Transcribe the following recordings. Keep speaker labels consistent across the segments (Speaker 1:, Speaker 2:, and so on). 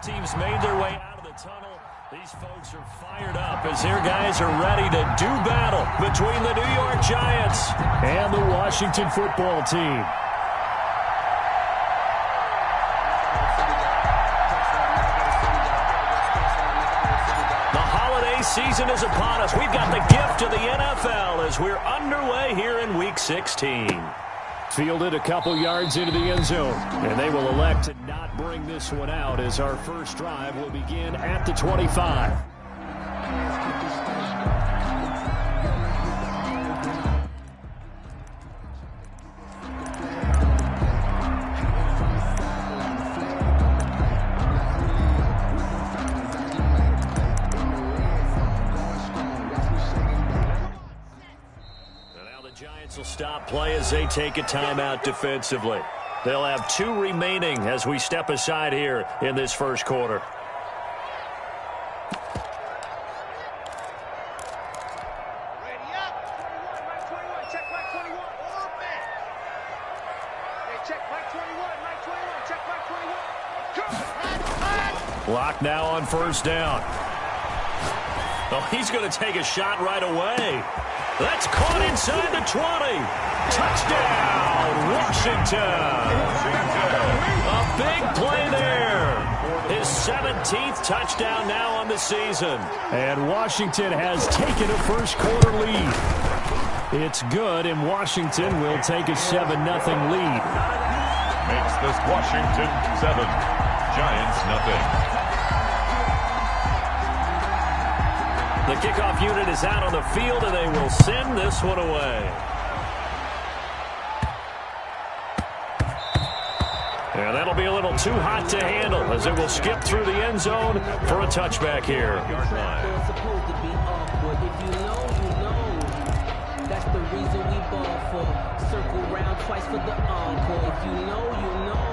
Speaker 1: Teams made their way out of the tunnel. These folks are fired up as their guys are ready to do battle between the New York Giants and the Washington football team. The holiday season is upon us. We've got the gift of the NFL as we're underway here in Week 16. Fielded a couple yards into the end zone, and they will elect to not bring this one out as our first drive will begin at the 25. Will stop play as they take a timeout defensively. They'll have 2 remaining as we step aside here in this first quarter.
Speaker 2: Ready up. 21, right 21. Check right 21. All man. Hey, check right 21. Right 21. Check right 21. Come on.
Speaker 1: Block now on first down. Oh, he's going to take a shot right away. That's caught inside the 20. Touchdown, Washington. A big play there. His 17th touchdown now on the season. And Washington has taken a first quarter lead. It's good, and Washington will take a 7-0 lead.
Speaker 3: Makes this Washington 7, Giants nothing.
Speaker 1: The kickoff unit is out on the field, and they will send this one away. And that'll be a little too hot to handle as it will skip through the end zone for a touchback here.
Speaker 4: That's the reason we ball for. Circle round twice for the encore. If you know, you know.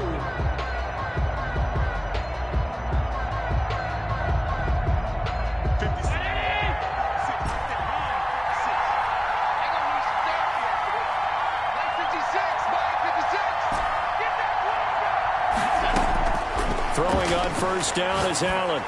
Speaker 1: Throwing on first down is Allen.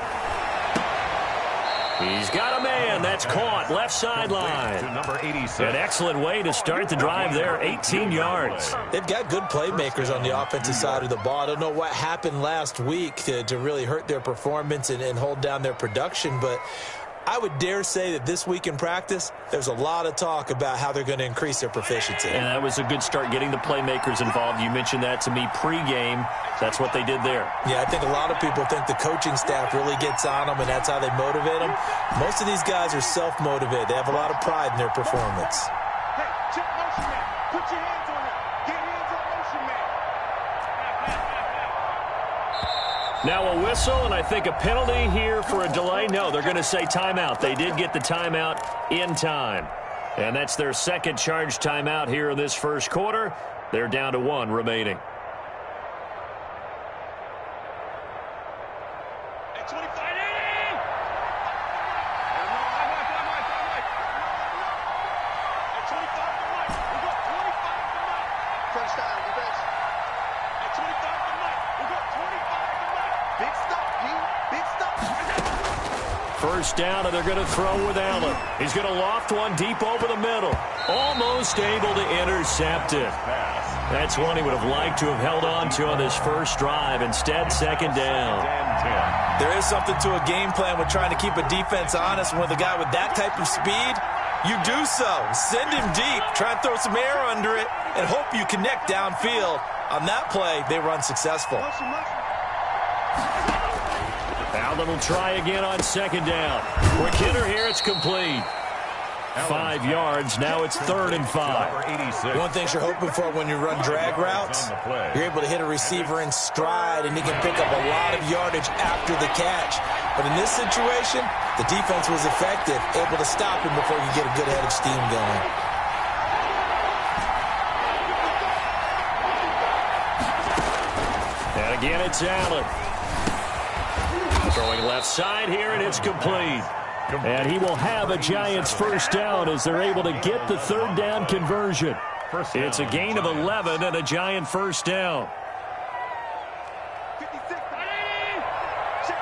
Speaker 1: He's got a man. That's caught. Left sideline.
Speaker 3: Number 86.
Speaker 1: An excellent way to start the drive there. 18 yards.
Speaker 5: They've got good playmakers on the offensive side of the ball. I don't know what happened last week to really hurt their performance and hold down their production, but I would dare say that this week in practice, there's a lot of talk about how they're going to increase their proficiency.
Speaker 1: And that was a good start getting the playmakers involved. You mentioned that to me pregame. That's what they did there.
Speaker 5: Yeah, I think a lot of people think the coaching staff really gets on them, and that's how they motivate them. Most of these guys are self-motivated. They have a lot of pride in their performance.
Speaker 2: Hey, check motion man. Put your hands on him. Get hands on motion man.
Speaker 1: Now a whistle, and I think a penalty here for a delay. No, they're going to say timeout. They did get the timeout in time. And that's their second charge timeout here in this first quarter. They're down to 1 remaining. First down, and they're going to throw with Allen. He's going to loft one deep over the middle. Almost able to intercept it. That's one he would have liked to have held on to on this first drive. Instead, second down.
Speaker 5: There is something to a game plan with trying to keep a defense honest. With a guy with that type of speed, you do so. Send him deep. Try and throw some air under it and hope you connect downfield. On that play, they were unsuccessful.
Speaker 1: Allen will try again on second down. Quick hitter here. It's complete. 5 yards. Now it's 3rd and 5.
Speaker 5: One thing you're hoping for when you run drag routes, you're able to hit a receiver in stride, and he can pick up a lot of yardage after the catch. But in this situation, the defense was effective, able to stop him before you get a good head of steam going.
Speaker 1: And again, it's Allen. Throwing left side here, and it's complete. And he will have a Giants first down as they're able to get the 3rd down conversion. It's a gain of 11 and a Giant first down.
Speaker 2: 56, check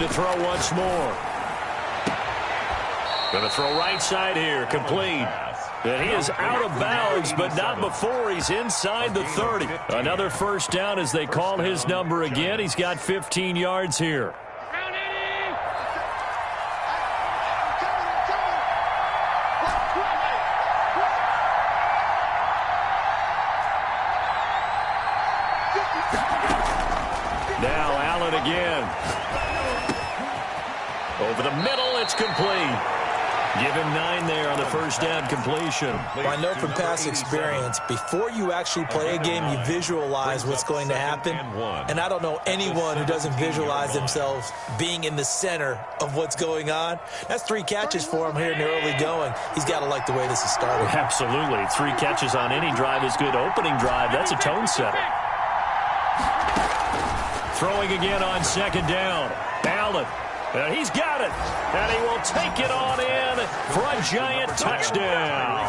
Speaker 1: to throw once more. Going to throw right side here, complete. And he is out of bounds, but not before he's inside the 30. Another first down as they call his number again. He's got 15 yards here. Now Allen again. Over the middle, it's complete. Give him 9 there on the first down completion.
Speaker 5: Well, I know from past experience, before you actually play a game, you visualize what's going to happen. And I don't know anyone who doesn't visualize themselves being in the center of what's going on. That's 3 catches for him here in the early going. He's got to like the way this is started.
Speaker 1: Absolutely. 3 catches on any drive is good. Opening drive, that's a tone setter. Throwing again on second down. Allen. And he's got it. And he will take it on in for a giant touchdown.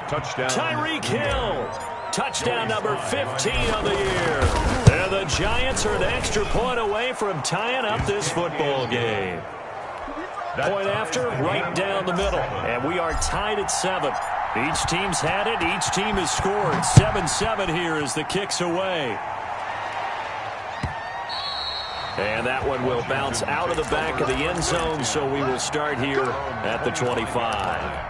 Speaker 3: Touchdown.
Speaker 1: Tyreek Hill. Touchdown number 15 of the year. And the Giants are an extra point away from tying up this football game. Point after, right down the middle. And we are tied at 7. Each team's had it. Each team has scored. 7-7 here as the kick's away. And that one will bounce out of the back of the end zone, so we will start here at the 25.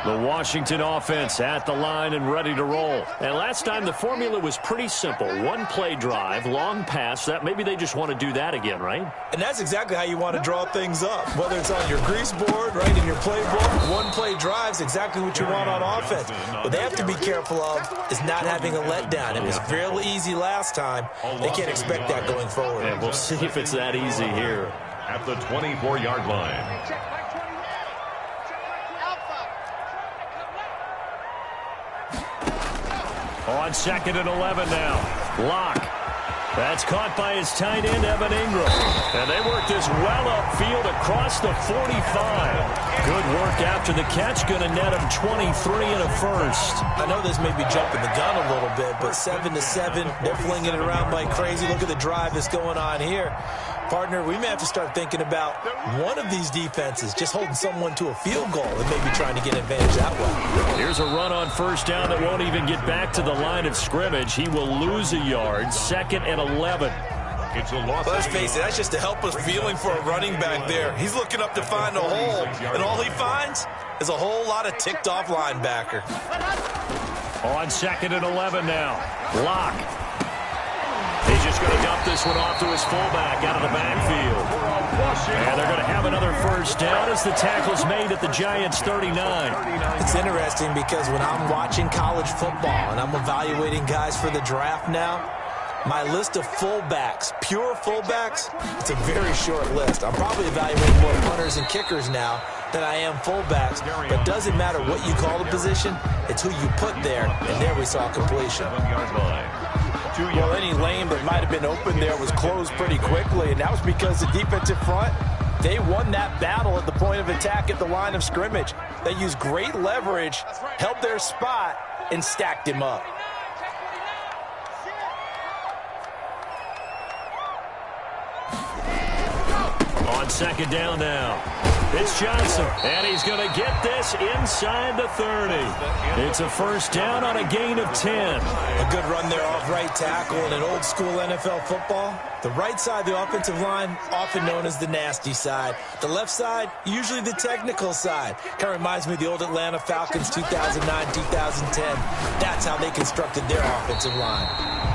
Speaker 1: The Washington offense at the line and ready to roll. And last time the formula was pretty simple. 1-play drive, long pass. That maybe they just want to do that again, right?
Speaker 5: And that's exactly how you want to draw things up. Whether it's on your grease board, right, in your playbook, 1-play drive is exactly what you want on offense. What they have to be careful of is not having a letdown. It was fairly easy last time. They can't expect that going forward.
Speaker 1: And we'll see if it's that easy here.
Speaker 3: At the 24-yard line.
Speaker 1: On second and 11 now. Lock. That's caught by his tight end, Evan Ingram. And they work this well upfield across the 45. Good work after the catch. Going to net him 23 and a first.
Speaker 5: I know this may be jumping the gun a little bit, but 7-7, they're flinging it around like crazy. Look at the drive that's going on here. Partner, we may have to start thinking about one of these defenses just holding someone to a field goal and maybe trying to get advantage that way.
Speaker 1: Here's a run on first down that won't even get back to the line of scrimmage. He will lose a yard. 2nd and 11.
Speaker 3: It's a loss.
Speaker 5: Let's face it, that's just a helpless feeling for a running back there. He's looking up to find a hole, and all he finds is a whole lot of ticked-off linebacker.
Speaker 1: On 2nd and 11 now. Lock. He's just going to dump this one off to his fullback out of the backfield. And they're going to have another first down as the tackle's made at the Giants' 39.
Speaker 5: It's interesting because when I'm watching college football and I'm evaluating guys for the draft now, my list of fullbacks, pure fullbacks, it's a very short list. I'm probably evaluating more punters and kickers now than I am fullbacks. But it doesn't matter what you call the position, it's who you put there. And there we saw completion.
Speaker 6: Well, any lane that might have been open there was closed pretty quickly, and that was because the defensive front, they won that battle at the point of attack at the line of scrimmage. They used great leverage, held their spot, and stacked him up.
Speaker 1: On second down now. It's Johnson, and he's going to get this inside the 30. It's a first down on a gain of 10.
Speaker 5: A good run there off right tackle in an old-school NFL football. The right side of the offensive line, often known as the nasty side. The left side, usually the technical side. Kind of reminds me of the old Atlanta Falcons 2009, 2010. That's how they constructed their offensive line.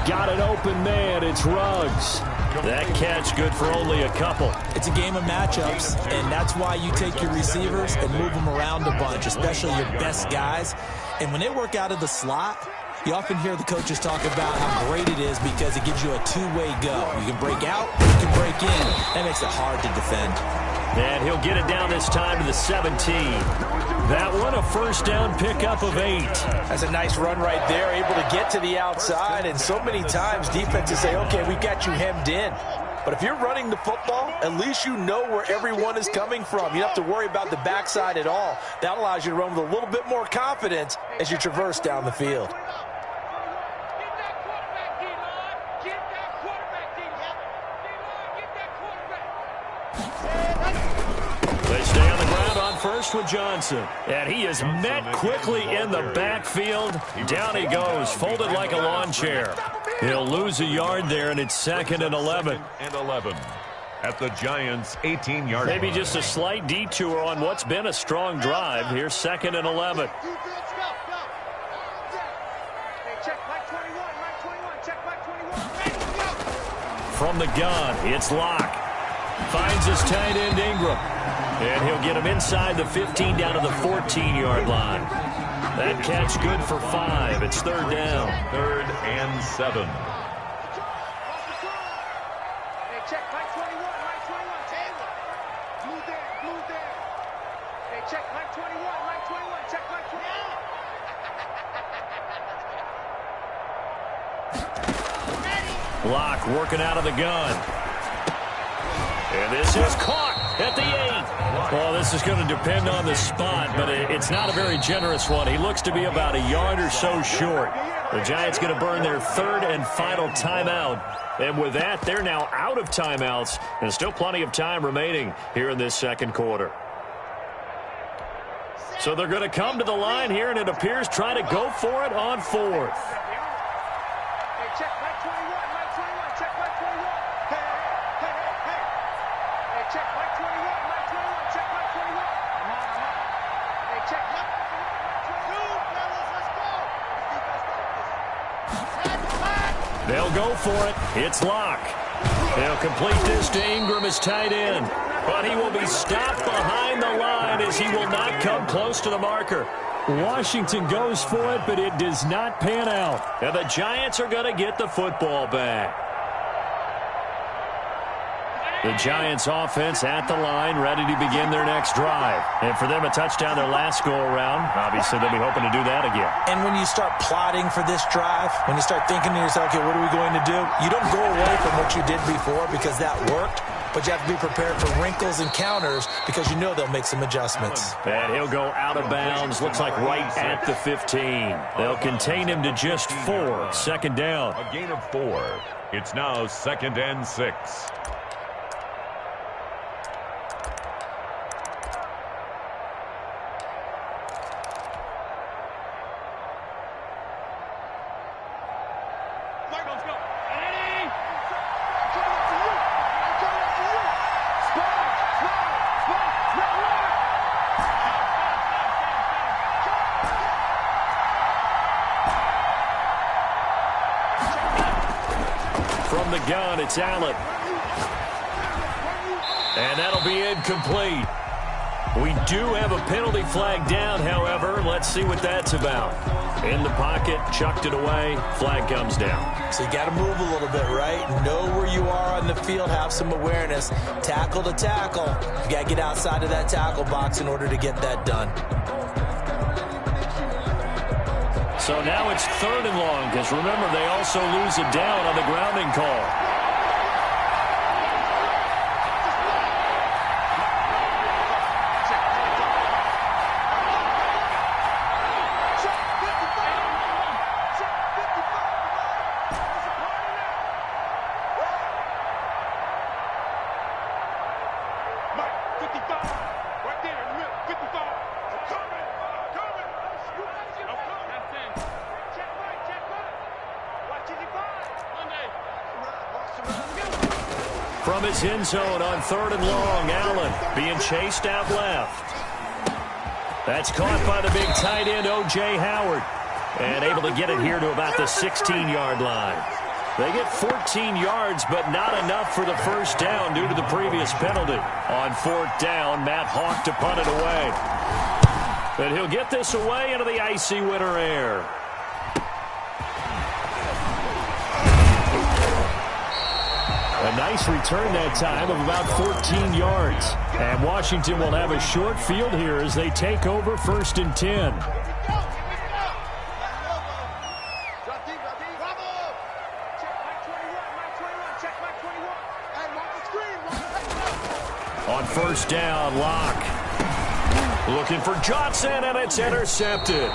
Speaker 1: Got an open man. It's Ruggs. That catch good for only a couple.
Speaker 5: It's a game of matchups, and that's why you take your receivers and move them around a bunch, especially your best guys. And when they work out of the slot, you often hear the coaches talk about how great it is because it gives you a two-way go. You can break out, you can break in. That makes it hard to defend.
Speaker 1: And he'll get it down this time to the 17. That one, a first down pickup of 8.
Speaker 6: That's a nice run right there, able to get to the outside. And so many times defenses say, okay, we got you hemmed in. But if you're running the football, at least you know where everyone is coming from. You don't have to worry about the backside at all. That allows you to run with a little bit more confidence as you traverse down the field.
Speaker 1: first with Johnson. And he is met quickly in the backfield. Down he goes, folded like a lawn chair. He'll lose a yard there, and it's 2nd and 11.
Speaker 3: And 11 at the Giants' 18-yard line.
Speaker 1: Maybe just a slight detour on what's been a strong drive. Here's 2nd and 11. From the gun, it's Locke. Finds his tight end Ingram. And he'll get him inside the 15 down to the 14-yard line. That catch good for 5. It's 3rd down.
Speaker 3: 3rd and 7.
Speaker 2: Check Mike 21, Mike 21, Taylor. Blue there. Hey, check Mike 21, Mike 21, check Mike 21.
Speaker 1: Locke working out of the gun. And this is caught at the 8. Well, this is going to depend on the spot, but it's not a very generous one. He looks to be about a yard or so short. The Giants going to burn their 3rd and final timeout. And with that, they're now out of timeouts. And still plenty of time remaining here in this 2nd quarter. So they're going to come to the line here, and it appears try to go for it on 4th.
Speaker 2: Hey, check Mike 21, Mike 21, check Mike 21. Hey. Hey, check Mike 21, Mike 21, check Mike 21. Come on. Hey, check Mike 21, fellas, let's go.
Speaker 1: They'll go for it. It's Locke. They'll complete this to Ingram as tight end. But he will be stopped behind the line as he will not come close to the marker. Washington goes for it, but it does not pan out. And the Giants are going to get the football back. The Giants offense at the line, ready to begin their next drive. And for them, a touchdown their last go-around. Obviously, they'll be hoping to do that again.
Speaker 5: And when you start plotting for this drive, when you start thinking to yourself, okay, what are we going to do? You don't go away from what you did before because that worked, but you have to be prepared for wrinkles and counters because you know they'll make some adjustments.
Speaker 1: And he'll go out of bounds, looks like right at the 15. They'll contain him to just 4. 2nd down.
Speaker 3: A gain of 4. It's now 2nd and 6.
Speaker 1: From the gun, it's Allen. And that'll be incomplete. We do have a penalty flag down, however. Let's see what that's about. In the pocket, chucked it away, flag comes down.
Speaker 5: So you got to move a little bit, right? Know where you are on the field, have some awareness. Tackle to tackle. You got to get outside of that tackle box in order to get that done.
Speaker 1: So now it's 3rd and long, because remember, they also lose it down on the grounding call. From his end zone on 3rd and long, Allen being chased out left. That's caught by the big tight end, O.J. Howard. And able to get it here to about the 16-yard line. They get 14 yards, but not enough for the first down due to the previous penalty. On 4th down, Matt Hawk to punt it away. But he'll get this away into the icy winter air. A nice return that time of about 14 yards. And Washington will have a short field here as they take over 1st and 10. On 1st down, Locke Looking for Johnson, and it's intercepted.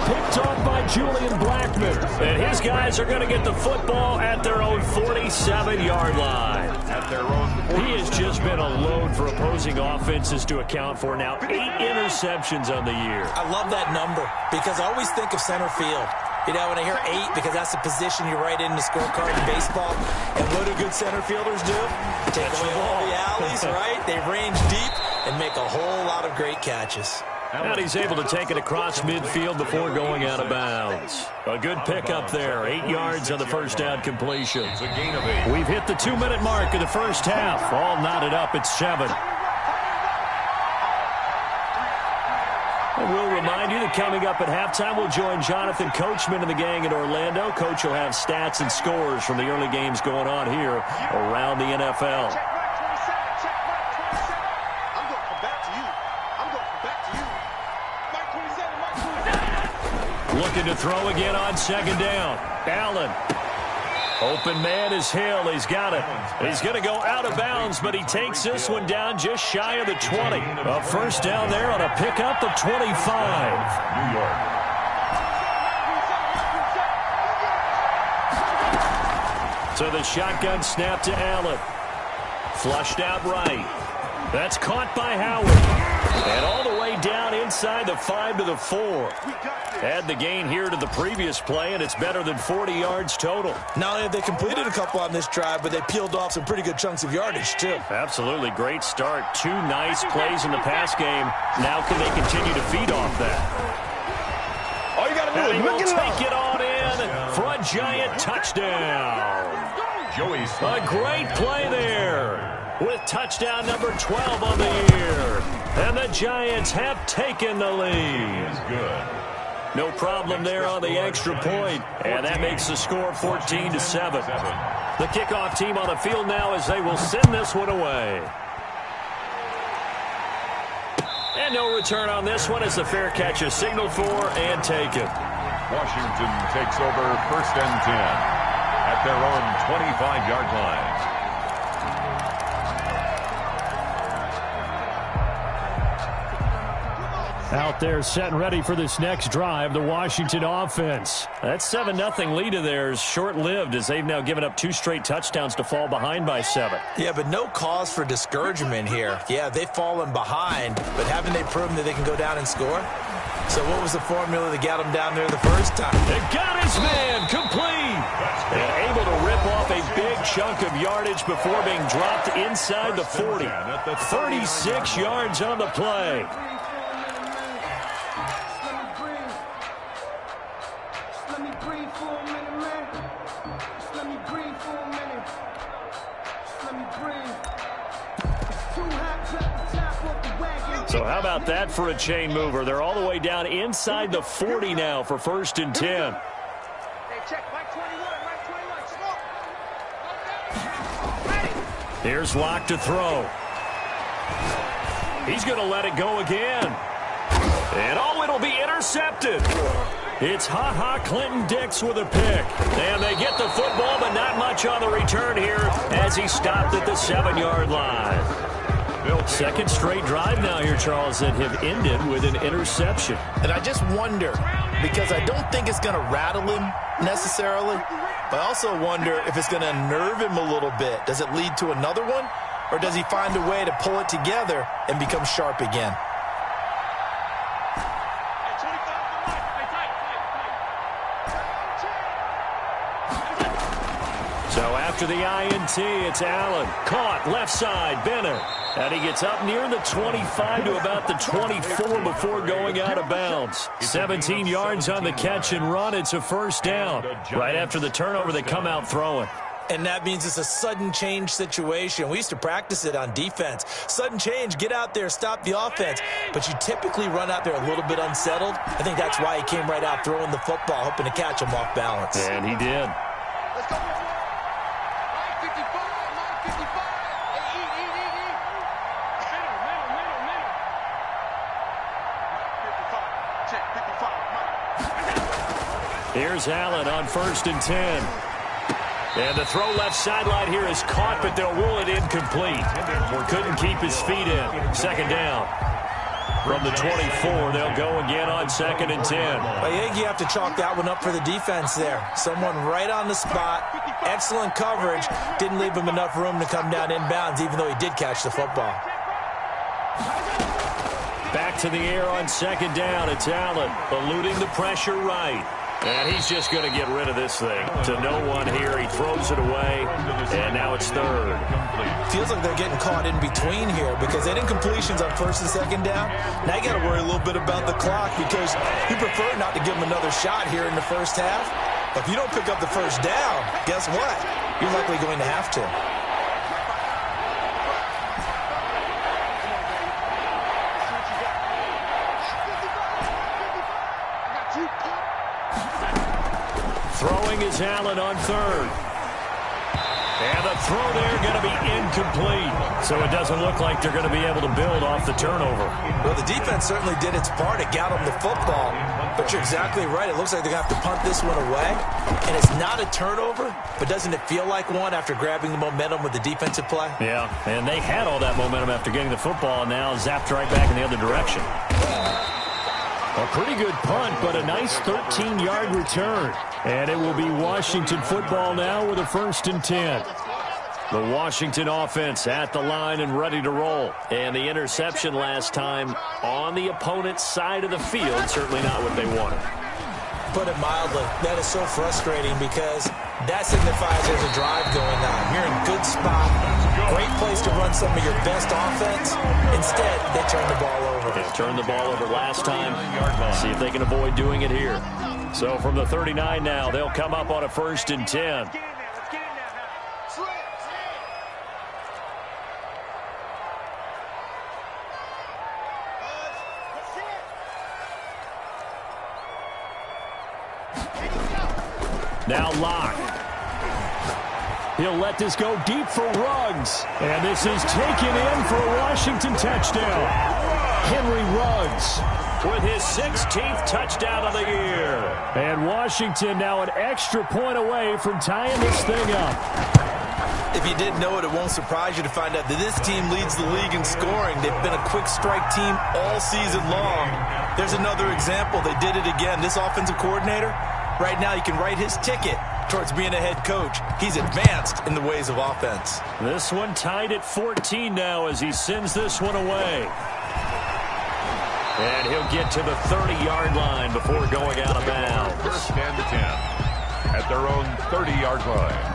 Speaker 7: Picked off by Julian Blackman.
Speaker 1: And his guys are going to get the football at their own 47-yard line.
Speaker 3: At their own 47.
Speaker 1: He has just been a load for opposing offenses to account for. Now 8 interceptions on the year.
Speaker 5: I love that number because I always think of center field. You know, when I hear 8, because that's the position you write in the scorecard in baseball. And what do good center fielders do? Take away all the alleys, right? They range deep and make a whole lot of great catches.
Speaker 1: And he's able to take it across midfield before going out of bounds. A good pickup there. 8 yards on the first down completion.
Speaker 3: It's a gain of 8.
Speaker 1: We've hit the 2-minute mark of the first half. All knotted up at 7. And we'll remind you that coming up at halftime, we'll join Jonathan Coachman and the gang in Orlando. Coach will have stats and scores from the early games going on here around the NFL.
Speaker 2: Check right 27. Check right 27. I'm going to come back to you. I'm going to come back to you. Mike 27. Mike 27.
Speaker 1: Looking to throw again on second down. Allen. Open man is Hill. He's got it. He's going to go out of bounds, but he takes this one down just shy of the 20. A first down there on a pickup of 25.
Speaker 3: New York.
Speaker 1: So the shotgun snap to Allen. Flushed out right. That's caught by Howard. And all the way down inside the 5 to the 4. Add the gain here to the previous play, and it's better than 40 yards total.
Speaker 5: Not only have they completed a couple on this drive, but they peeled off some pretty good chunks of yardage, too.
Speaker 1: Absolutely great start. 2 nice plays in the pass game. Now can they continue to feed off that?
Speaker 2: All you got to do
Speaker 1: And
Speaker 2: is
Speaker 1: he will
Speaker 2: look it
Speaker 1: take it on in for a giant touchdown.
Speaker 3: Joey
Speaker 1: A great play there with touchdown number 12 on the year. And the Giants have taken the lead.
Speaker 3: good.
Speaker 1: No problem there on the extra point. And that makes the score 14-7. The kickoff team on the field now as they will send this one away. And no return on this one as the fair catch is signaled for and taken.
Speaker 3: Washington takes over 1st and 10 at their own 25-yard line.
Speaker 7: Out there set and ready for this next drive, the Washington offense.
Speaker 1: That 7-0 lead of theirs short-lived as they've now given up 2 straight touchdowns to fall behind by 7.
Speaker 5: Yeah, but no cause for discouragement here. Yeah, they've fallen behind, but haven't they proven that they can go down and score? So what was the formula that got them down there the first time?
Speaker 1: It got his man complete. And able to rip off a big chunk of yardage before being dropped inside the 40. 36 yards on the play. So how about that for a chain mover? They're all the way down inside the 40 now for 1st and 10.
Speaker 2: Hey, check Mike 21. Mike 21. Smoke. Ready.
Speaker 1: Here's Locke to throw. He's going to let it go again. And oh, it'll be intercepted. It's Ha-Ha Clinton Dix with a pick. And they get the football, but not much on the return here as he stopped at the 7-yard line. Second straight drive now here, Charles, that have ended with an interception.
Speaker 6: And I just wonder, because I don't think it's going to rattle him necessarily, but I also wonder if it's going to unnerve him a little bit. Does it lead to another one, or does he find a way to pull it together and become sharp again?
Speaker 1: So after the INT, it's Allen. Caught, left side, Bennett. And he gets up near the 25 to about the 24 before going out of bounds. 17 yards on the catch and run. It's a first down. Right after the turnover, they come out throwing.
Speaker 5: And that means it's a sudden change situation. We used to practice it on defense. Sudden change, get out there, stop the offense. But you typically run out there a little bit unsettled. I think that's why he came right out throwing the football, hoping to catch him off balance.
Speaker 1: And he did.
Speaker 2: Let's go. Mike 55. Mike 55. Middle. 55. Check 55. Mike.
Speaker 1: Here's Allen on 1st and 10. And the throw left sideline here is caught, but they'll rule it incomplete. Couldn't keep his feet in. Second down. From the 24, they'll go again on 2nd and 10.
Speaker 5: I think you have to chalk that one up for the defense there. Someone right on the spot, excellent coverage, didn't leave him enough room to come down inbounds, even though he did catch the football.
Speaker 1: Back to the air on 2nd down. It's Allen eluding the pressure right. And he's just going to get rid of this thing. To no one here. He throws it away, and now it's 3rd.
Speaker 5: Feels like they're getting caught in between here because they didn't completions on 1st and 2nd down. Now you got to worry a little bit about the clock because you prefer not to give them another shot here in the first half. But if you don't pick up the first down, guess what? You're likely going to have to.
Speaker 1: Throwing is Allen on 3rd. And the throw there going to be incomplete. So it doesn't look like they're going to be able to build off the turnover.
Speaker 5: Well, the defense certainly did its part. It got them the football. But you're exactly right. It looks like they're going to have to punt this one away. And it's not a turnover, but doesn't it feel like one after grabbing the momentum with the defensive play?
Speaker 1: Yeah, and they had all that momentum after getting the football and now zapped right back in the other direction. A pretty good punt, but a nice 13-yard return. And it will be Washington football now with a 1st and 10. The Washington offense at the line and ready to roll. And the interception last time on the opponent's side of the field, certainly not what they wanted.
Speaker 5: Put it mildly, that is so frustrating because that signifies there's a drive going on. You're in good spot, great place to run some of your best offense. Instead, they turn the ball over.
Speaker 1: They turned the ball over last time. See if they can avoid doing it here. So from the 39 now, they'll come up on a 1st and 10. Now Locke. He'll let this go deep for Ruggs. And this is taken in for a Washington touchdown. Henry Ruggs with his 16th touchdown of the year. And Washington now an extra point away from tying this thing up.
Speaker 5: If you didn't know it, it won't surprise you to find out that this team leads the league in scoring. They've been a quick strike team all season long. There's another example. They did it again. This offensive coordinator, right now, you can write his ticket towards being a head coach. He's advanced in the ways of offense.
Speaker 1: This one tied at 14 now as he sends this one away. And he'll get to the 30-yard line before going out of bounds.
Speaker 3: 1st and 10 at their own 30-yard line.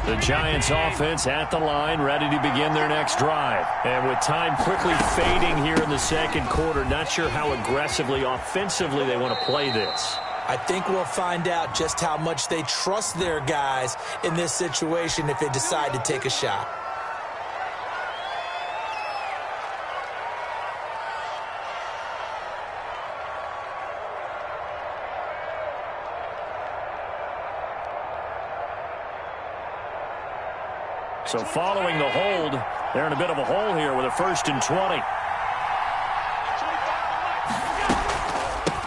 Speaker 1: The Giants offense at the line, ready to begin their next drive. And with time quickly fading here in the 2nd quarter, not sure how aggressively, offensively they want to play this.
Speaker 5: I think we'll find out just how much they trust their guys in this situation if they decide to take a shot.
Speaker 1: So following the hold, they're in a bit of a hole here with a 1st and 20.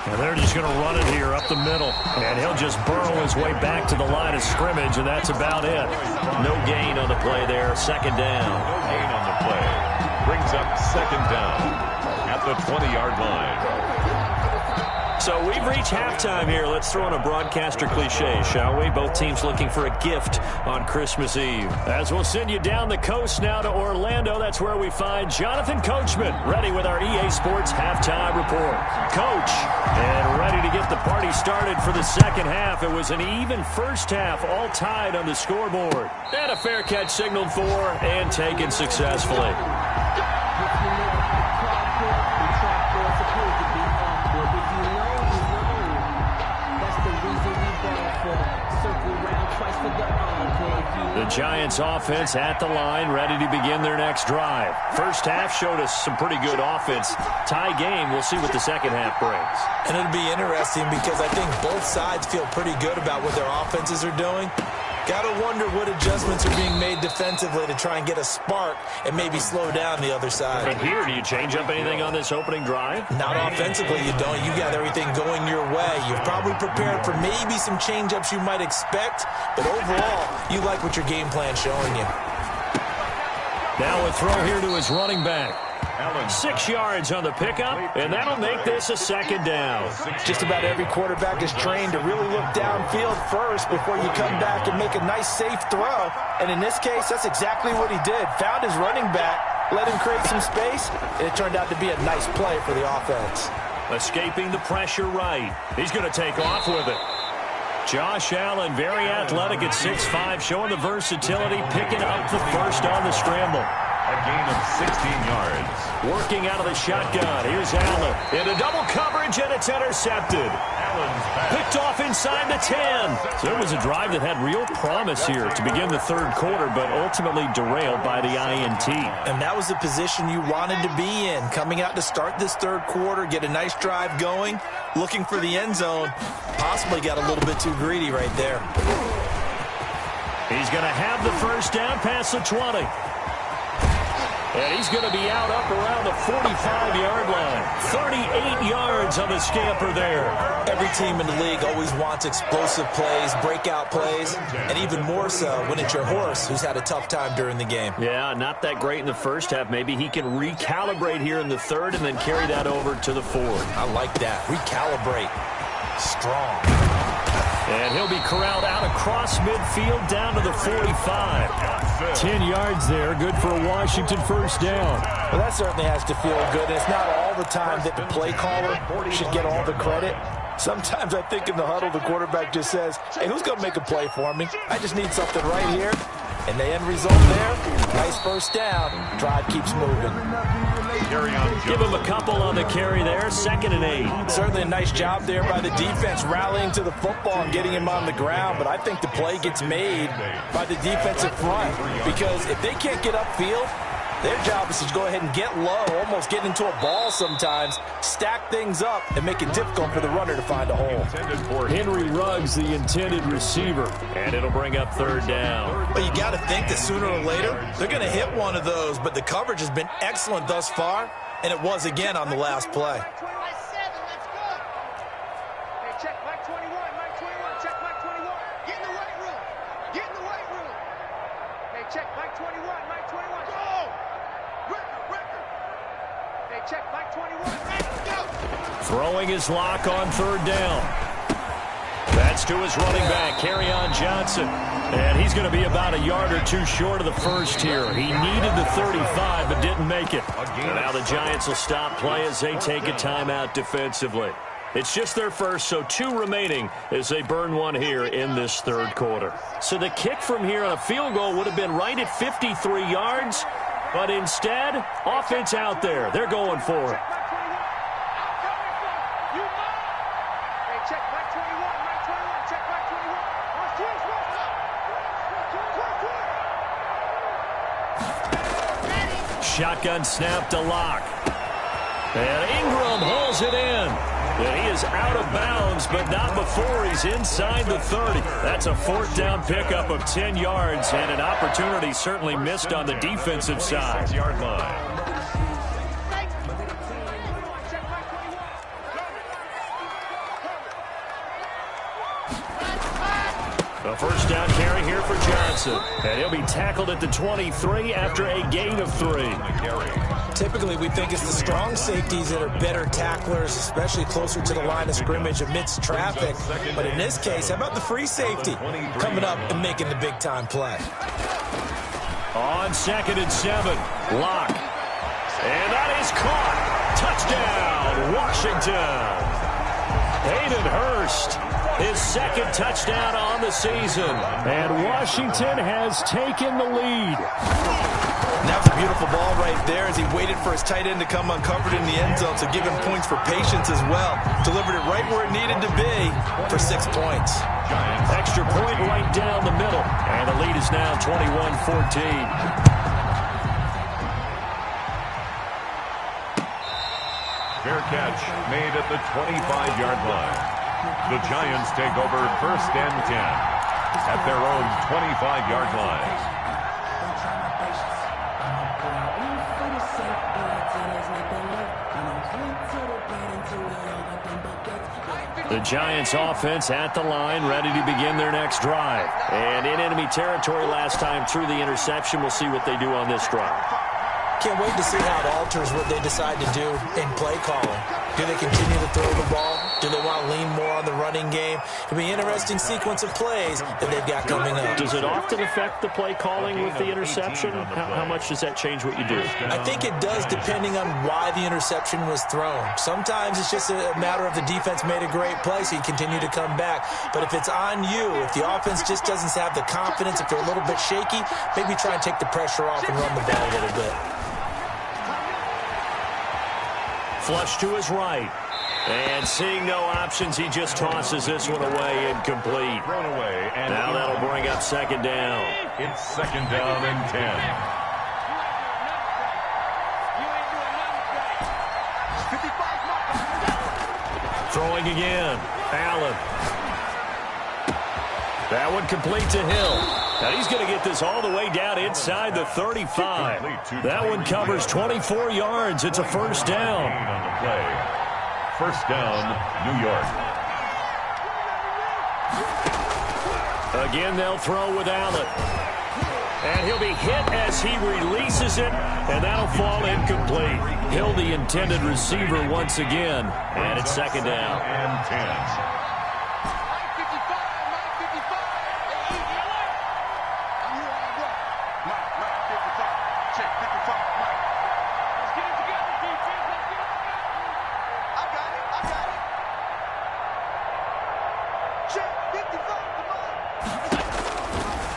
Speaker 1: And they're just going to run it here up the middle. And he'll just burrow his way back to the line of scrimmage, and that's about it. No gain on the play there. 2nd down.
Speaker 3: No gain on the play. Brings up 2nd down at the 20-yard line.
Speaker 1: So we've reached halftime here. Let's throw in a broadcaster cliche, shall we? Both teams looking for a gift on Christmas Eve. As we'll send you down the coast now to Orlando. That's where we find Jonathan Coachman, ready with our EA Sports halftime report. Coach, and ready to get the party started for the 2nd half. It was an even first half, all tied on the scoreboard. And a fair catch signaled for and taken successfully. The Giants offense at the line, ready to begin their next drive. First half showed us some pretty good offense. Tie game, we'll see what the 2nd half brings.
Speaker 5: And it'll be interesting because I think both sides feel pretty good about what their offenses are doing. Got to wonder what adjustments are being made defensively to try and get a spark and maybe slow down the other side.
Speaker 1: And here, do you change up anything on this opening drive?
Speaker 5: Not offensively, you don't. You got everything going your way. You've probably prepared for maybe some change-ups you might expect, but overall, you like what your game plan's showing you.
Speaker 1: Now a throw here to his running back. 6 yards on the pickup, and that'll make this a second down.
Speaker 6: Just about every quarterback is trained to really look downfield first before you come back and make a nice, safe throw. And in this case, that's exactly what he did. Found his running back, let him create some space, and it turned out to be a nice play for the offense.
Speaker 1: Escaping the pressure right. He's going to take off with it. Josh Allen, very athletic at 6'5", showing the versatility, picking up the first on the scramble.
Speaker 3: A gain of 16 yards.
Speaker 1: Working out of the shotgun. Here's Allen. Into double coverage, and it's intercepted. Picked off inside the 10. So it was a drive that had real promise here to begin the third quarter, but ultimately derailed by the INT.
Speaker 5: And that was the position you wanted to be in. Coming out to start this third quarter, get a nice drive going, looking for the end zone. Possibly got a little bit too greedy right there.
Speaker 1: He's going to have the first down past the 20. And he's going to be out up around the 45-yard line. 38 yards on the scamper there.
Speaker 5: Every team in the league always wants explosive plays, breakout plays, and even more so when it's your horse who's had a tough time during the game.
Speaker 1: Yeah, not that great in the first half. Maybe he can recalibrate here in the third and then carry that over to the fourth.
Speaker 5: I like that. Recalibrate. Strong.
Speaker 1: And he'll be corralled out across midfield down to the 45.
Speaker 7: 10 yards there. Good for a Washington first down.
Speaker 6: Well, that certainly has to feel good. It's not all the time that the play caller should get all the credit. Sometimes I think in the huddle, the quarterback just says, hey, who's going to make a play for me? I just need something right here. And the end result there, nice first down. Drive keeps moving.
Speaker 1: Give him a couple on the carry there. 2nd and 8.
Speaker 6: Certainly a nice job there by the defense rallying to the football and getting him on the ground. But I think the play gets made by the defensive front. Because if they can't get upfield, their job is to go ahead and get low, almost get into a ball sometimes, stack things up, and make it difficult for the runner to find a hole.
Speaker 7: Henry Ruggs, the intended receiver.
Speaker 1: And it'll bring up third down.
Speaker 5: But you got to think that sooner or later, they're going to hit one of those. But the coverage has been excellent thus far, and it was again on the last play.
Speaker 2: Check Mike 21, Mike 21, check Mike 21. Get in the weight room. Get in the weight room. Hey, check Mike 21, Mike 21. Go! Record. Hey, check Mike 21. Ready, go!
Speaker 1: Throwing his lock on third down. That's to his running back, Kerryon Johnson. And he's going to be about a yard or two short of the first here. He needed the 35, but didn't make it. And now the Giants will stop play as they take a timeout defensively. It's just their first, so 2 remaining as they burn one here in this third quarter. So the kick from here on a field goal would have been right at 53 yards, but instead, offense out there. They're going for it.
Speaker 2: Check Mike 21, Mike 21, check Mike 21.
Speaker 1: Shotgun snap to Locke. And Ingram holds it in. And he is out of bounds, but not before he's inside the 30. That's a 4th down pickup of 10 yards, and an opportunity certainly missed on the defensive side.
Speaker 3: 6-yard line.
Speaker 1: A first down carry here for Johnson. And he'll be tackled at the 23 after a gain of 3.
Speaker 5: Typically, we think it's the strong safeties that are better tacklers, especially closer to the line of scrimmage amidst traffic. But in this case, how about the free safety coming up and making the big-time play?
Speaker 1: On 2nd and 7, Locke. And that is caught. Touchdown, Washington. Hayden Hurst, his 2nd touchdown on the season.
Speaker 7: And Washington has taken the lead.
Speaker 5: And that was a beautiful ball right there as he waited for his tight end to come uncovered in the end zone, so give him points for patience as well. Delivered it right where it needed to be for 6 points.
Speaker 1: Extra point right down the middle. And the lead is now 21-14.
Speaker 3: Fair catch made at the 25-yard line. The Giants take over 1st and 10 at their own 25-yard line.
Speaker 1: The Giants offense at the line, ready to begin their next drive. And in enemy territory last time through the interception. We'll see what they do on this drive.
Speaker 5: Can't wait to see how it alters what they decide to do in play calling. Do they continue to throw the ball? Do they want to lean more on the running game? It'll be an interesting sequence of plays that they've got coming up.
Speaker 1: Does it often affect the play calling with the interception? How much does that change what you do?
Speaker 5: I think it does, depending on why the interception was thrown. Sometimes it's just a matter of the defense made a great play, so you continue to come back. But if it's on you, if the offense just doesn't have the confidence, if they're a little bit shaky, maybe try and take the pressure off and run the ball a little bit.
Speaker 1: Flush to his right. And seeing no options, he just tosses this one away, incomplete.
Speaker 3: Thrown away. And
Speaker 1: now that'll bring up second down.
Speaker 3: It's second down and 10.
Speaker 1: Throwing again. Allen. That one complete to Hill. Now he's going to get this all the way down inside the 35. That one covers 24 yards. It's a first down.
Speaker 3: On the play. First down, New York.
Speaker 1: Again, they'll throw with Allen. And he'll be hit as he releases it, and that'll fall incomplete. Hill, the intended receiver once again, and it's second down.
Speaker 3: And 10.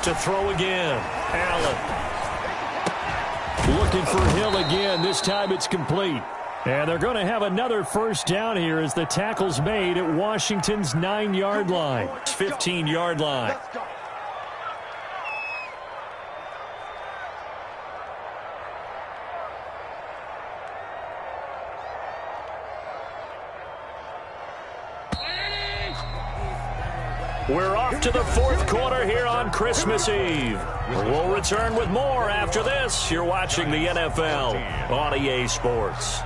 Speaker 1: To throw again. Allen. Looking for Hill again. This time it's complete. And they're going to have another first down here as the tackle's made at Washington's 9-yard line. 15-yard line. We're off to the fourth quarter here on Christmas Eve. We'll return with more after this. You're watching the NFL on EA Sports.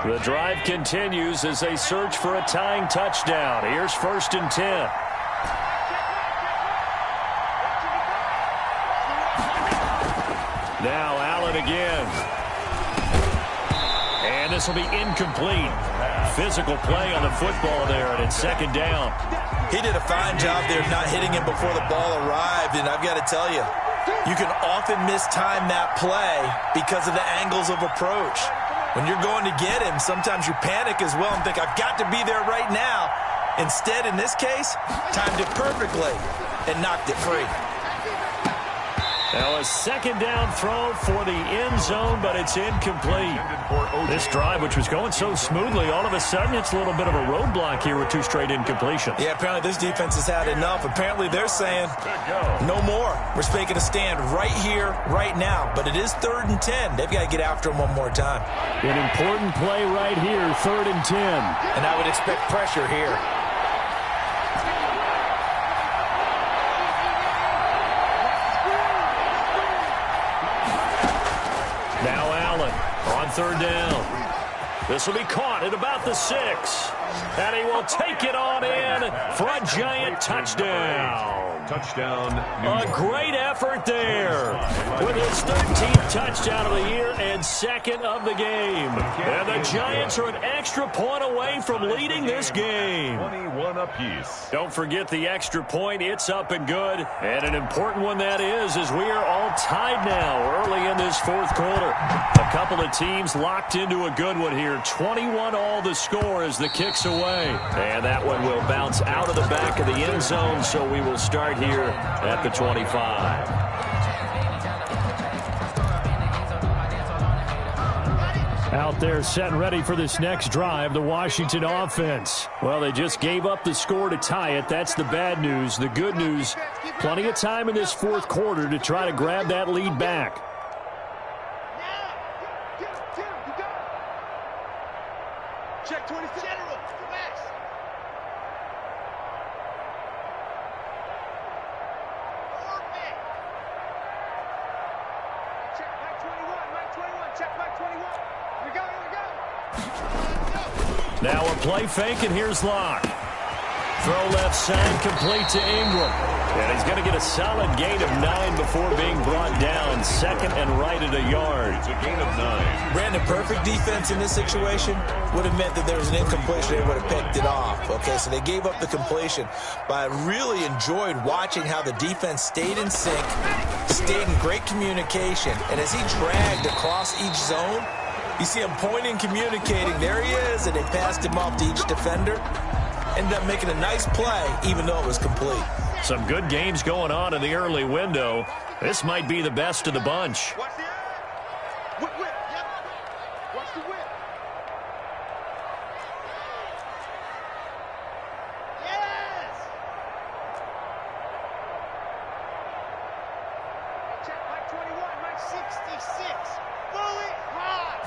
Speaker 1: The drive continues as they search for a tying touchdown. Here's first and 10. Now Allen again. And this will be incomplete. Physical play on the football there, and it's second down.
Speaker 5: He did a fine job there not hitting him before the ball arrived, and I've got to tell you, you can often mistime that play because of the angles of approach. When you're going to get him, sometimes you panic as well and think, I've got to be there right now. Instead, in this case, timed it perfectly and knocked it free.
Speaker 1: Now a second down throw for the end zone, but it's incomplete. This drive, which was going so smoothly, all of a sudden it's a little bit of a roadblock here with two straight incompletions.
Speaker 5: Yeah, apparently this defense has had enough. Apparently they're saying, no more. We're making a stand right here, right now. But it is 3rd and 10. They've got to get after him one more time.
Speaker 1: An important play right here, 3rd and 10.
Speaker 5: And I would expect pressure here.
Speaker 1: Now Allen on 3rd down. This will be caught at about the 6. And he will take it on in for a giant touchdown.
Speaker 3: Touchdown.
Speaker 1: A great effort there with his 13th touchdown of the year and 2nd of the game. And the Giants are an extra point away from leading this game.
Speaker 3: 21 apiece.
Speaker 1: Don't forget the extra point. It's up and good. And an important one that is, as we are all tied now early in this fourth quarter. A couple of teams locked into a good one here. 21 all the score as the kick's away. And that one will bounce out of the back of the end zone, so we will start here at the 25. Out there set and ready for this next drive, the Washington offense. Well, they just gave up the score to tie it. That's the bad news. The good news, plenty of time in this fourth quarter to try to grab that lead back.
Speaker 2: Check 26. General, Max. Check back 26. check back 21. Here we go, here we go.
Speaker 1: Now a play fake, and here's Locke. Throw left side, complete to Ingram. And he's going to get a solid gain of 9 before being brought down. Second and right at a yard.
Speaker 3: It's a gain of 9.
Speaker 5: Brandon, perfect defense in this situation would have meant that there was an incompletion. They would have picked it off. Okay, so they gave up the completion. But I really enjoyed watching how the defense stayed in sync, stayed in great communication. And as he dragged across each zone, you see him pointing, communicating. There he is, and they passed him off to each defender. Ended up making a nice play, even though it was complete.
Speaker 1: Some good games going on in the early window. This might be the best of the bunch.
Speaker 2: Watch the whip, whip. Yep. Watch the whip. Yes! Check Mike 21, Mike 66. Fully high.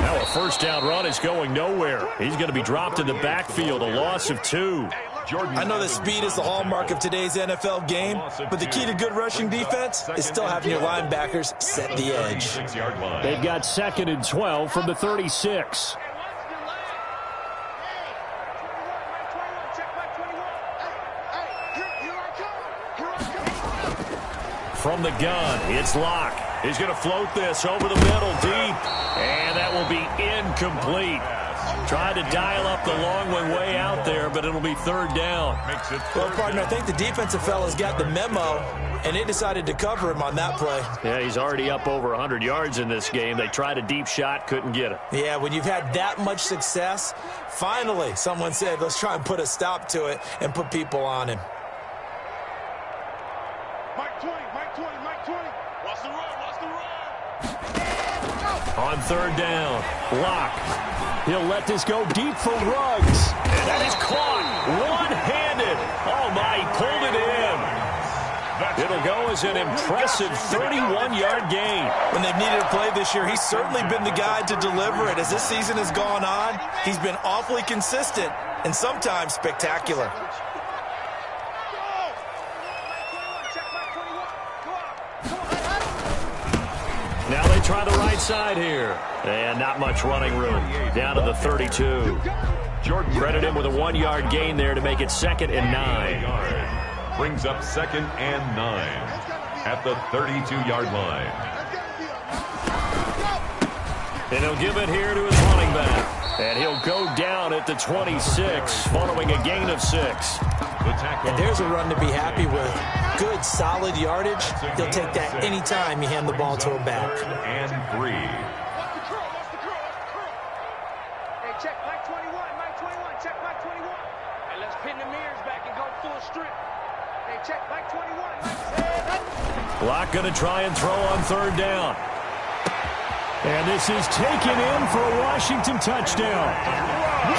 Speaker 1: Now a first down run is going nowhere. He's going to be dropped in the backfield, a loss of 2.
Speaker 5: I know that speed is the hallmark of today's NFL game, but the key to good rushing defense is still having your linebackers set the edge.
Speaker 7: They've got 2nd and 12 from the 36. From the gun, it's Locke. He's going to float this over the middle deep, and that will be incomplete. Tried to dial up the long one way out there, but it'll be 3rd down.
Speaker 5: Well, partner, I think the defensive fellas got the memo, and they decided to cover him on that play.
Speaker 1: Yeah, he's already up over 100 yards in this game. They tried a deep shot, couldn't get it.
Speaker 5: Yeah, when you've had that much success, finally someone said, let's try and put a stop to it and put people on him.
Speaker 2: Mike 20, Mike 20, Mike 20. Watch the run, watch the run.
Speaker 1: On 3rd down, Locke. He'll let this go deep for Ruggs. And that is caught one-handed. Oh, my, he pulled it in. It'll go as an impressive 31-yard gain.
Speaker 5: When they've needed a play this year, he's certainly been the guy to deliver it. As this season has gone on, he's been awfully consistent and sometimes spectacular.
Speaker 1: Now they try the right side here. And not much running room. Down to the 32. Credit him with a 1-yard gain there to make it 2nd and 9.
Speaker 3: Brings up 2nd and 9 at the 32-yard line.
Speaker 1: And he'll give it here to his running back. And he'll go down at the 26 following a gain of 6.
Speaker 5: And there's a run to be happy with. Good, solid yardage. He'll take that anytime you hand the ball to him back.
Speaker 3: And 3.
Speaker 2: Hey, check Mike 21, Mike 21, check Mike 21. Hey, let's pin the mirrors back and go full strip. Hey, check Mike 21, Mike.
Speaker 1: Locke going to try and throw on 3rd down.
Speaker 7: And this is taken in for a Washington touchdown.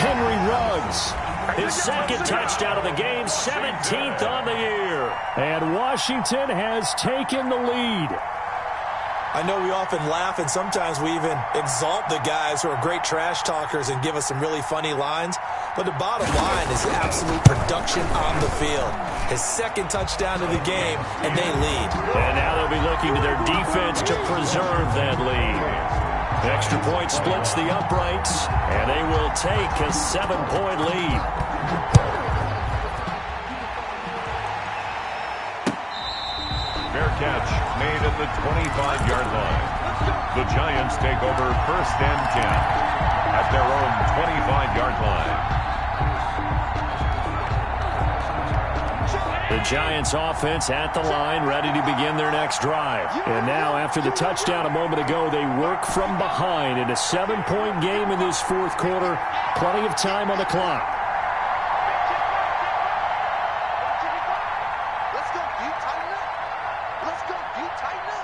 Speaker 7: Henry Ruggs.
Speaker 1: His 2nd touchdown of the game, 17th on the year.
Speaker 7: And Washington has taken the lead.
Speaker 5: I know we often laugh, and sometimes we even exalt the guys who are great trash talkers and give us some really funny lines. But the bottom line is absolute production on the field. His 2nd touchdown of the game, and they lead.
Speaker 1: And now they'll be looking to their defense to preserve that lead. Extra point splits the uprights, and they will take a 7-point lead.
Speaker 3: Fair catch made at the 25-yard line. The Giants take over 1st and 10 at their own 25-yard line.
Speaker 1: The Giants offense at the line, ready to begin their next drive. And now, after the touchdown a moment ago, they work from behind in a 7-point game in this 4th quarter. Plenty of time on the clock.
Speaker 2: Let's go, deep, tighten up. Let's go, deep, tighten up.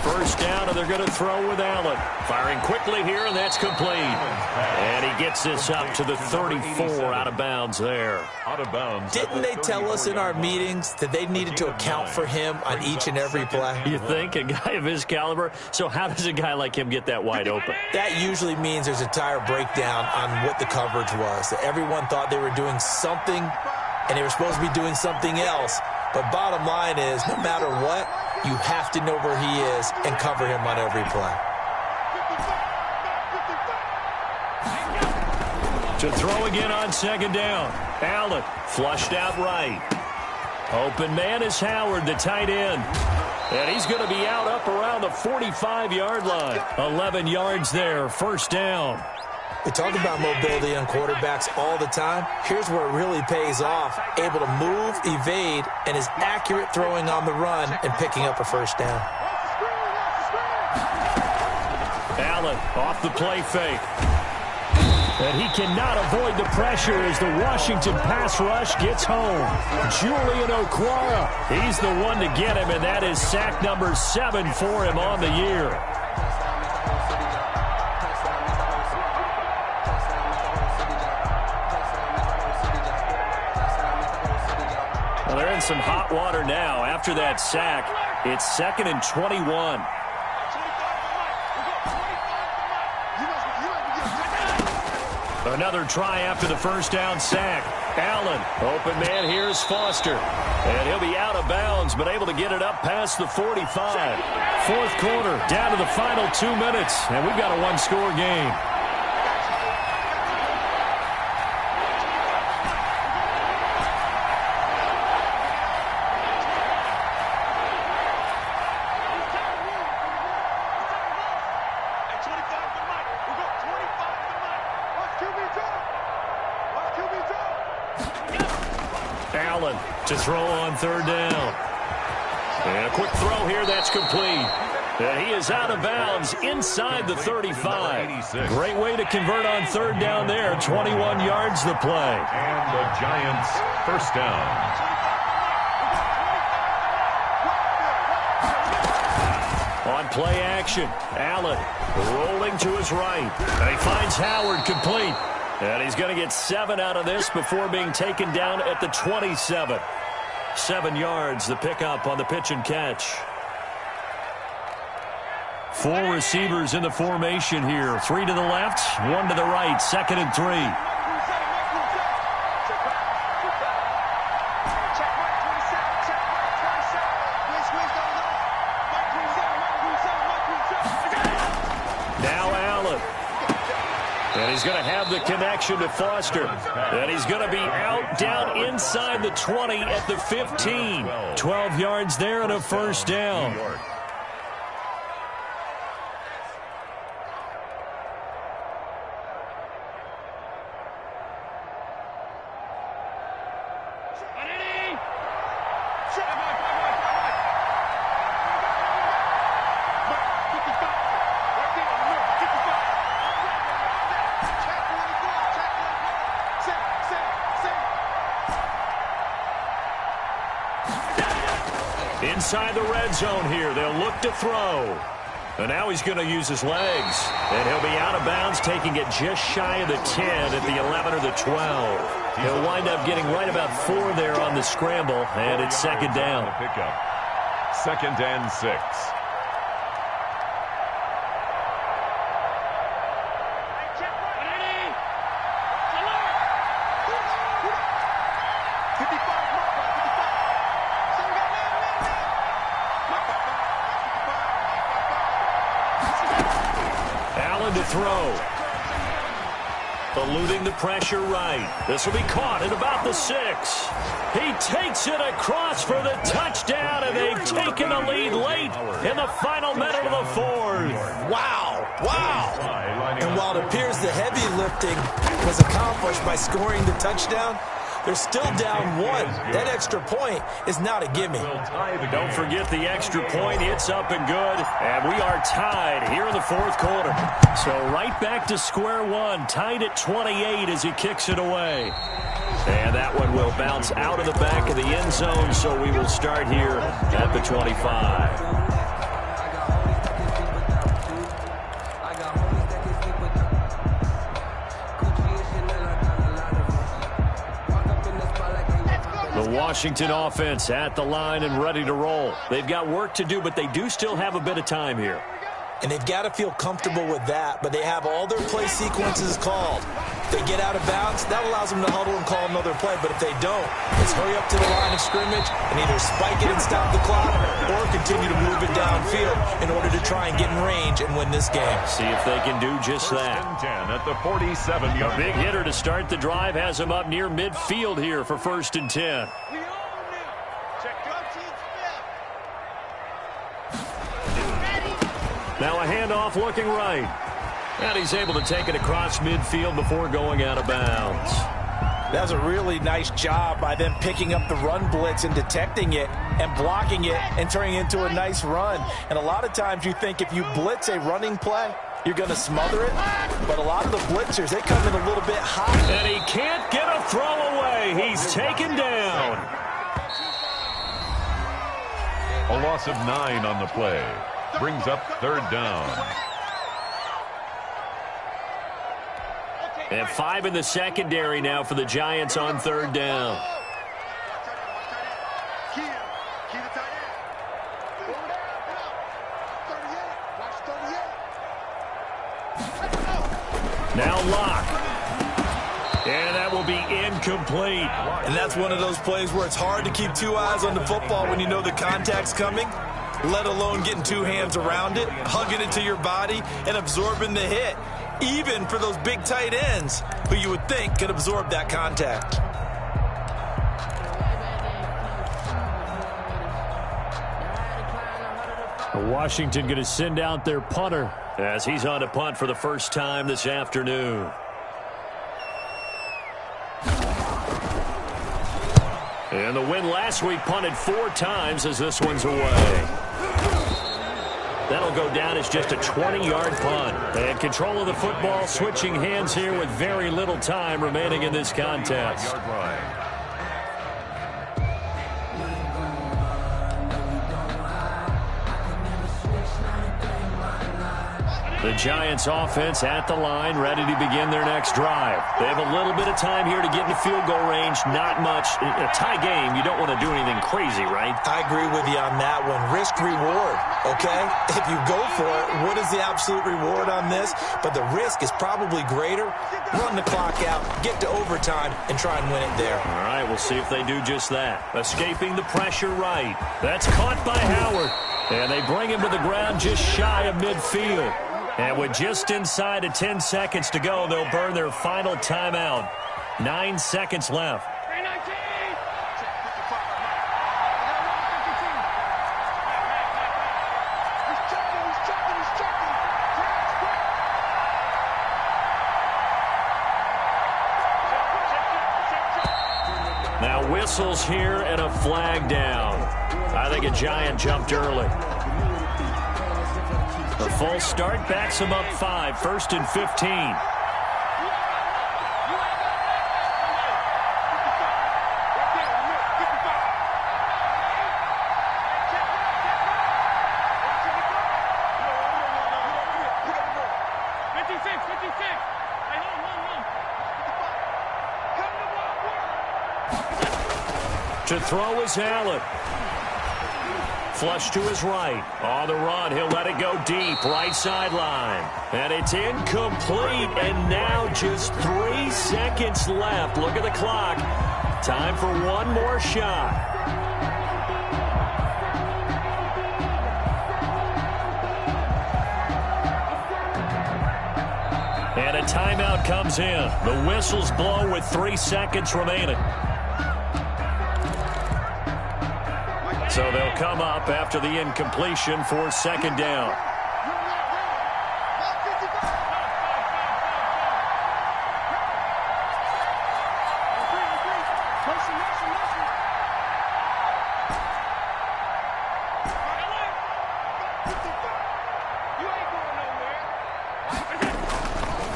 Speaker 1: First down, and they're going to throw with Allen. Firing quickly here, and that's complete. And he gets this up to the 34, out of bounds there.
Speaker 3: Out of bounds.
Speaker 5: Didn't they tell us in our meetings that they needed to account for him on each and every play?
Speaker 1: You think? A guy of his caliber? So how does a guy like him get that wide open?
Speaker 5: That usually means there's a tire breakdown on what the coverage was. That everyone thought they were doing something, and they were supposed to be doing something else. But bottom line is, no matter what, you have to know where he is and cover him on every play.
Speaker 1: To throw again on second down. Allen flushed out right. Open man is Howard, the tight end. And he's going to be out up around the 45-yard line. 11 yards there, first down.
Speaker 5: We talk about mobility on quarterbacks all the time. Here's where it really pays off. Able to move, evade, and is accurate throwing on the run and picking up a first down.
Speaker 1: Allen off the play fake. And he cannot avoid the pressure as the Washington pass rush gets home. Julian Okwara, he's the one to get him, and that is sack number 7 for him on the year. Well, they're in some hot water now. After that sack, it's 2nd and 21. Another try after the first down sack. Allen, open man, here's Foster. And he'll be out of bounds, but able to get it up past the 45. Fourth quarter, down to the final 2 minutes, and we've got a one-score game. Allen to throw on third down. And a quick throw here, that's complete. And he is out of bounds inside the 35. Great way to convert on third down there. 21 yards the play.
Speaker 3: And the Giants first down.
Speaker 1: On play action, Allen rolling to his right. And he finds Howard complete. And he's going to get 7 out of this before being taken down at the 27. 7 yards, the pickup on the pitch and catch. 4 receivers in the formation here. 3 to the left, 1 to the right. 2nd and 3. And he's going to have the connection to Foster. And he's going to be out down inside the 20 at the 15. 12 yards there and a first down. Inside the red zone here, they'll look to throw. And now he's going to use his legs. And he'll be out of bounds, taking it just shy of the 10 at the 11 or the 12. He'll wind up getting right about 4 there on the scramble, and it's 2nd down.
Speaker 3: 2nd and 6.
Speaker 1: To throw. Eluding the pressure right. This will be caught at about the 6. He takes it across for the touchdown, and they've taken the lead late in the final minute of the 4th.
Speaker 5: Wow. Wow. And while it appears the heavy lifting was accomplished by scoring the touchdown, they're still down 1. That extra point is not a gimme.
Speaker 1: Don't forget the extra point. It's up and good. And we are tied here in the 4th quarter. So right back to square one. Tied at 28 as he kicks it away. And that one will bounce out of the back of the end zone. So we will start here at the 25. The Washington offense at the line and ready to roll. They've got work to do, but they do still have a bit of time here.
Speaker 5: And they've got to feel comfortable with that, but they have all their play sequences called. They get out of bounds, that allows them to huddle and call another play. But if they don't, it's hurry up to the line of scrimmage and either spike it and stop the clock or continue to move it downfield in order to try and get in range and win this game.
Speaker 1: See if they can do just that.
Speaker 3: 10 at the 47-yard.
Speaker 1: A big hitter to start the drive has him up near midfield here for 1st and 10. Now a handoff looking right. And he's able to take it across midfield before going out of bounds.
Speaker 6: That's a really nice job by them picking up the run blitz and detecting it and blocking it and turning it into a nice run. And a lot of times you think if you blitz a running play, you're going to smother it. But a lot of the blitzers, they come in a little bit hot.
Speaker 1: And he can't get a throw away. He's taken down.
Speaker 3: A loss of 9 on the play. Brings up 3rd down.
Speaker 1: And 5 in the secondary now for the Giants on 3rd down. Now Locke. And that will be incomplete.
Speaker 5: And that's one of those plays where it's hard to keep 2 eyes on the football when you know the contact's coming, let alone getting 2 hands around it, hugging it to your body, and absorbing the hit, even for those big tight ends who you would think could absorb that contact.
Speaker 1: Washington going to send out their punter as he's on to punt for the first time this afternoon. And the win last week punted 4 times as this one's away. That'll go down as just a 20-yard punt. And control of the football switching hands here with very little time remaining in this contest. The Giants offense at the line, ready to begin their next drive. They have a little bit of time here to get into field goal range. Not much. In a tie game, you don't want to do anything crazy, right?
Speaker 5: I agree with you on that one. Risk reward, okay? If you go for it, what is the absolute reward on this? But the risk is probably greater. Run the clock out, get to overtime, and try and win it there.
Speaker 1: All right, we'll see if they do just that. Escaping the pressure right. That's caught by Howard. And they bring him to the ground just shy of midfield. And with just inside of 10 seconds to go, they'll burn their final timeout. 9 seconds left. Now whistles here and a flag down. I think a Giant jumped early. The full start backs him up 5, 1st and 15. To throw is Allen. Flush to his right. On the run, he'll let it go deep. Right sideline. And it's incomplete. And now just 3 seconds left. Look at the clock. Time for one more shot. And a timeout comes in. The whistles blow with 3 seconds remaining. So they'll come up after the incompletion for 2nd down.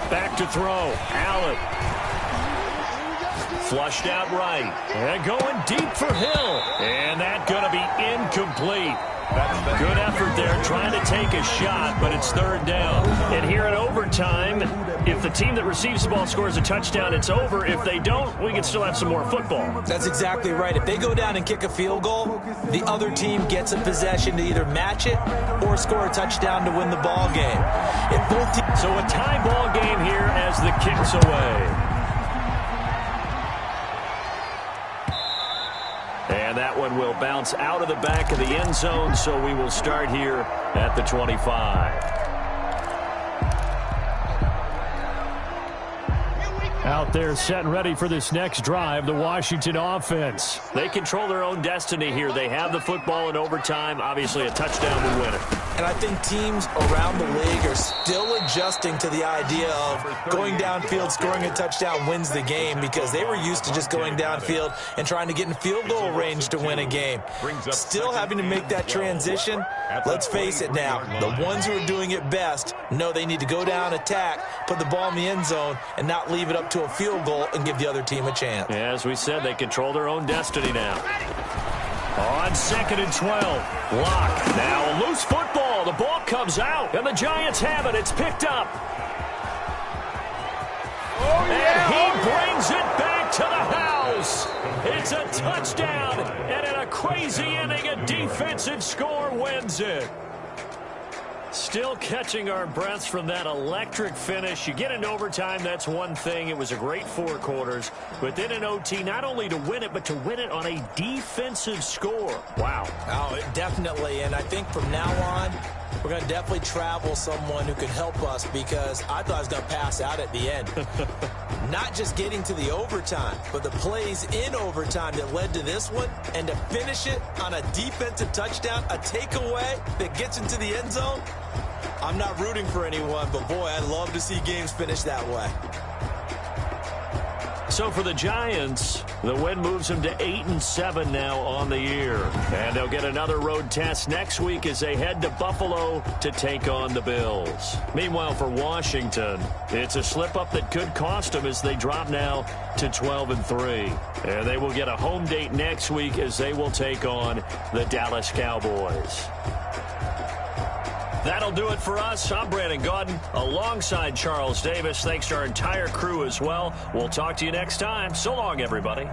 Speaker 1: Back to throw. Allen. Flushed out right. And going deep for Hill. And that's going to be incomplete. Good effort there trying to take a shot, but it's third down. And here in overtime, if the team that receives the ball scores a touchdown, it's over. If they don't, we can still have some more football.
Speaker 5: That's exactly right. If they go down and kick a field goal, the other team gets a possession to either match it or score a touchdown to win the ball game.
Speaker 1: So a tie ball game here as the kick's away. And that one will bounce out of the back of the end zone, so we will start here at the 25.
Speaker 7: Out there set and ready for this next drive, the Washington offense.
Speaker 1: They control their own destiny here. They have the football in overtime. Obviously, a touchdown would win it.
Speaker 5: And I think teams around the league are still adjusting to the idea of going downfield, scoring a touchdown wins the game, because they were used to just going downfield and trying to get in field goal range to win a game. Still having to make that transition. Let's face it now, the ones who are doing it best know they need to go down, attack, put the ball in the end zone, and not leave it up to a field goal and give the other team a chance.
Speaker 1: As we said, they control their own destiny now. On 2nd and 12, Locke. Now a loose football. The ball comes out, and the Giants have it. It's picked up. And he brings it back to the house. It's a touchdown, and in a crazy inning, a defensive score wins it. Still catching our breaths from that electric finish. You get into overtime, that's one thing. It was a great 4 quarters. But then in OT, not only to win it, but to win it on a defensive score. Wow.
Speaker 5: Oh, definitely. And I think from now on, we're going to definitely travel someone who can help us, because I thought I was going to pass out at the end. Not just getting to the overtime, but the plays in overtime that led to this one, and to finish it on a defensive touchdown, a takeaway that gets into the end zone. I'm not rooting for anyone, but boy, I'd love to see games finish that way.
Speaker 1: So for the Giants, the win moves them to 8-7 now on the year. And they'll get another road test next week as they head to Buffalo to take on the Bills. Meanwhile, for Washington, it's a slip-up that could cost them as they drop now to 12-3. And they will get a home date next week as they will take on the Dallas Cowboys. That'll do it for us. I'm Brandon Gaudin alongside Charles Davis. Thanks to our entire crew as well. We'll talk to you next time. So long, everybody.